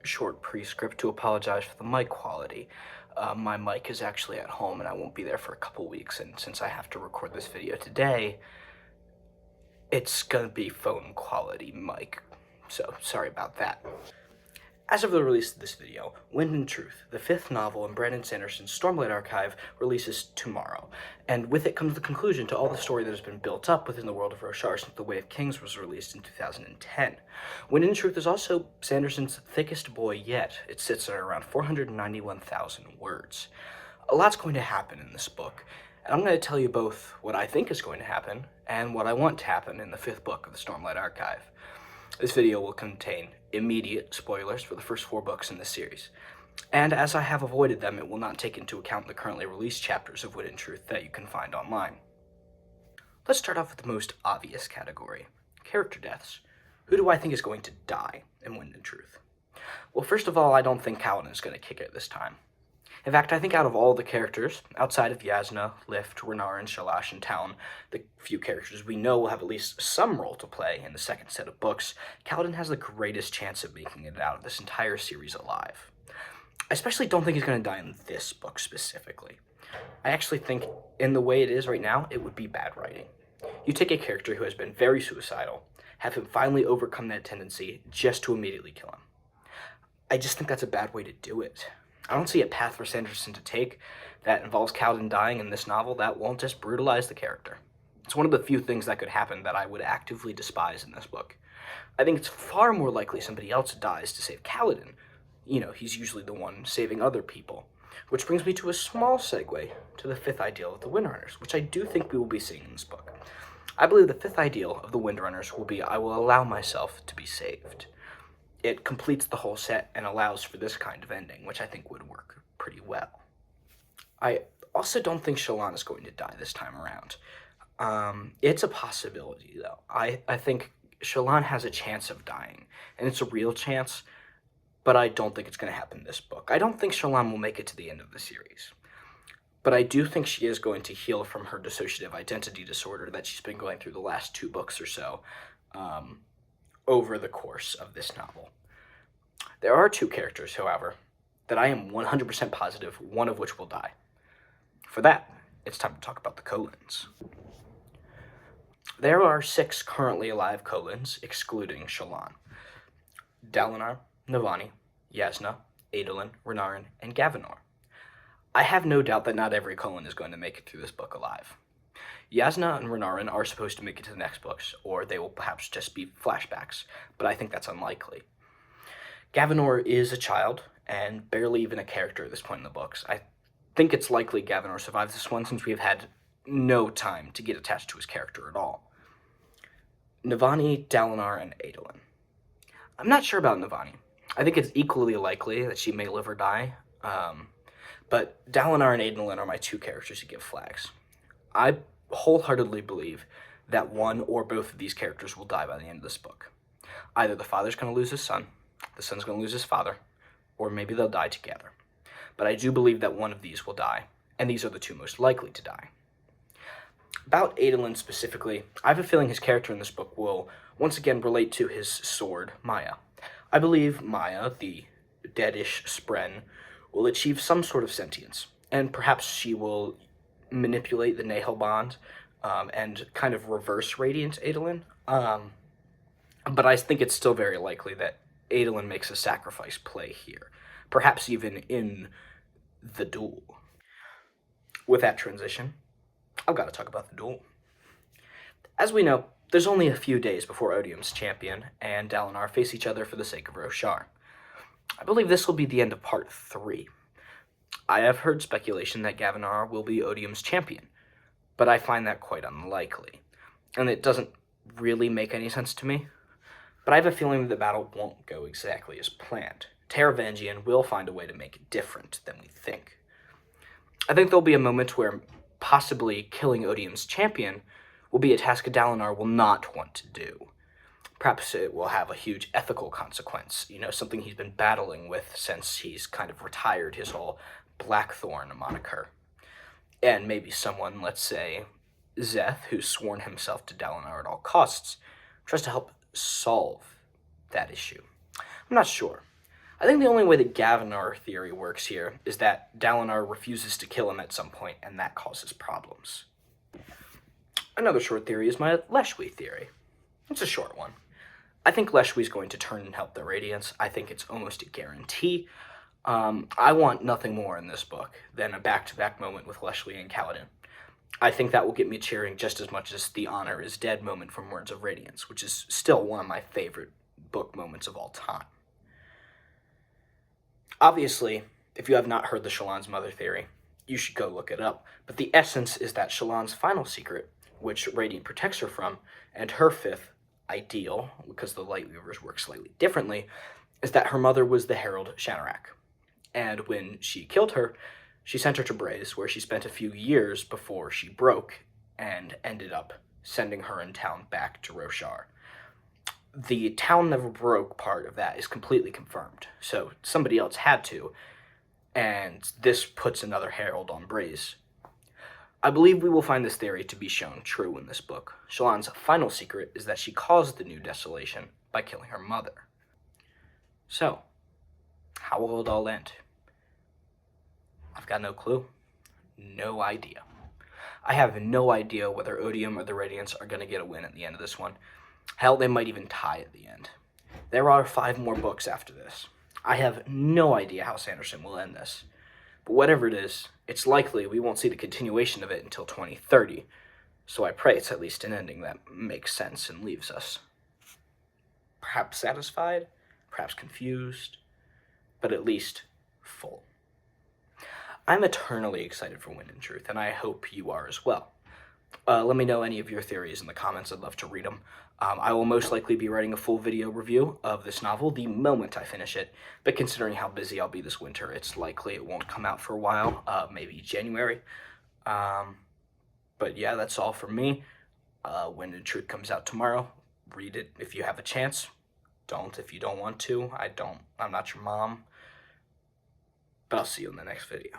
short prescript to apologize for the mic quality. My mic is actually at home and I won't be there for a couple weeks, and since I have to record this video today, it's gonna be phone quality mic, so sorry about that. As of the release of this video, Wind and Truth, the 5th novel in Brandon Sanderson's Stormlight Archive, releases tomorrow, and with it comes the conclusion to all the story that has been built up within the world of Roshar since The Way of Kings was released in 2010. Wind and Truth is also Sanderson's thickest boy yet. It sits at around 491,000 words. A lot's going to happen in this book, and I'm going to tell you both what I think is going to happen and what I want to happen in the 5th book of the Stormlight Archive. This video will contain immediate spoilers for the first 4 books in this series, and as I have avoided them, it will not take into account the currently released chapters of Wind and Truth that you can find online. Let's start off with the most obvious category, character deaths. Who do I think is going to die in Wind and Truth? Well, first of all, I don't think Kaladin is going to kick it this time. In fact, I think out of all the characters, outside of Yasna, Lift, Renarin, Shalash, and Talon, the few characters we know will have at least some role to play in the second set of books, Kaladin has the greatest chance of making it out of this entire series alive. I especially don't think he's going to die in this book specifically. I actually think, in the way it is right now, it would be bad writing. You take a character who has been very suicidal, have him finally overcome that tendency just to immediately kill him. I just think that's a bad way to do it. I don't see a path for Sanderson to take that involves Kaladin dying in this novel that won't just brutalize the character. It's one of the few things that could happen that I would actively despise in this book. I think it's far more likely somebody else dies to save Kaladin. You know, he's usually the one saving other people. Which brings me to a small segue to the 5th ideal of the Windrunners, which I do think we will be seeing in this book. I believe the 5th ideal of the Windrunners will be, I will allow myself to be saved. It completes the whole set and allows for this kind of ending, which I think would work pretty well. I also don't think Shallan is going to die this time around. It's a possibility, though. I think Shallan has a chance of dying, and it's a real chance, but I don't think it's going to happen this book. I don't think Shallan will make it to the end of the series, but I do think she is going to heal from her dissociative identity disorder that she's been going through the last 2 books or so, over the course of this novel. There are 2 characters, however, that I am 100% positive one of which will die. For that, it's time to talk about the Kholins. There are 6 currently alive Kholins, excluding Shallan. Dalinar, Navani, Yasna, Adolin, Renarin, and Gavinor. I have no doubt that not every Kholin is going to make it through this book alive. Yasna and Renarin are supposed to make it to the next books, or they will perhaps just be flashbacks, but I think that's unlikely. Gavinor is a child, and barely even a character at this point in the books. I think it's likely Gavinor survives this one, since we've had no time to get attached to his character at all. Navani, Dalinar, and Adolin. I'm not sure about Navani. I think it's equally likely that she may live or die, but Dalinar and Adolin are my 2 characters who give flags. I wholeheartedly believe that one or both of these characters will die by the end of this book. Either the father's going to lose his son, the son's going to lose his father, or maybe they'll die together. But I do believe that one of these will die, and these are the 2 most likely to die. About Adolin specifically, I have a feeling his character in this book will once again relate to his sword, Maya. I believe Maya, the deadish Spren, will achieve some sort of sentience, and perhaps she will manipulate the Nahel bond and kind of reverse Radiant Adolin. But I think it's still very likely that Adolin makes a sacrifice play here, perhaps even in the duel. With that transition, I've got to talk about the duel. As we know, there's only a few days before Odium's champion and Dalinar face each other for the sake of Roshar. I believe this will be the end of part 3. I have heard speculation that Gavinor will be Odium's champion, but I find that quite unlikely, and it doesn't really make any sense to me. But I have a feeling that the battle won't go exactly as planned. Taravangian will find a way to make it different than we think. I think there'll be a moment where possibly killing Odium's champion will be a task Dalinar will not want to do. Perhaps it will have a huge ethical consequence, something he's been battling with since he's kind of retired his whole Blackthorn moniker. And maybe someone, let's say, Szeth, who's sworn himself to Dalinar at all costs, tries to help solve that issue. I'm not sure. I think the only way that Gavinar theory works here is that Dalinar refuses to kill him at some point, and that causes problems. Another short theory is my Leshwi theory. It's a short one. I think Leshwi's going to turn and help the Radiants. I think it's almost a guarantee. I want nothing more in this book than a back-to-back moment with Leshwi and Kaladin. I think that will get me cheering just as much as the Honor is Dead moment from Words of Radiance, which is still one of my favorite book moments of all time. Obviously, if you have not heard the Shallan's Mother theory, you should go look it up, but the essence is that Shallan's final secret, which Radiant protects her from, and her fifth ideal, because the Lightweavers work slightly differently, is that her mother was the Herald Shanarak. And when she killed her, she sent her to Braze, where she spent a few years before she broke, and ended up sending her in town back to Roshar. The town never broke part of that is completely confirmed, so somebody else had to, and this puts another herald on Braze. I believe we will find this theory to be shown true in this book. Shallan's final secret is that she caused the new desolation by killing her mother. So, how will it all end? I've got no clue. No idea. I have no idea whether Odium or the Radiants are going to get a win at the end of this one. Hell, they might even tie at the end. There are 5 more books after this. I have no idea how Sanderson will end this. But whatever it is, it's likely we won't see the continuation of it until 2030, so I pray it's at least an ending that makes sense and leaves us perhaps satisfied, perhaps confused, but at least full. I'm eternally excited for Wind and Truth, and I hope you are as well. Let me know any of your theories in the comments. I'd love to read them. I will most likely be writing a full video review of this novel the moment I finish it, but considering how busy I'll be this winter, it's likely it won't come out for a while, maybe January. But yeah, that's all from me. Wind and Truth comes out tomorrow. Read it if you have a chance. Don't if you don't want to. I'm not your mom. But I'll see you in the next video.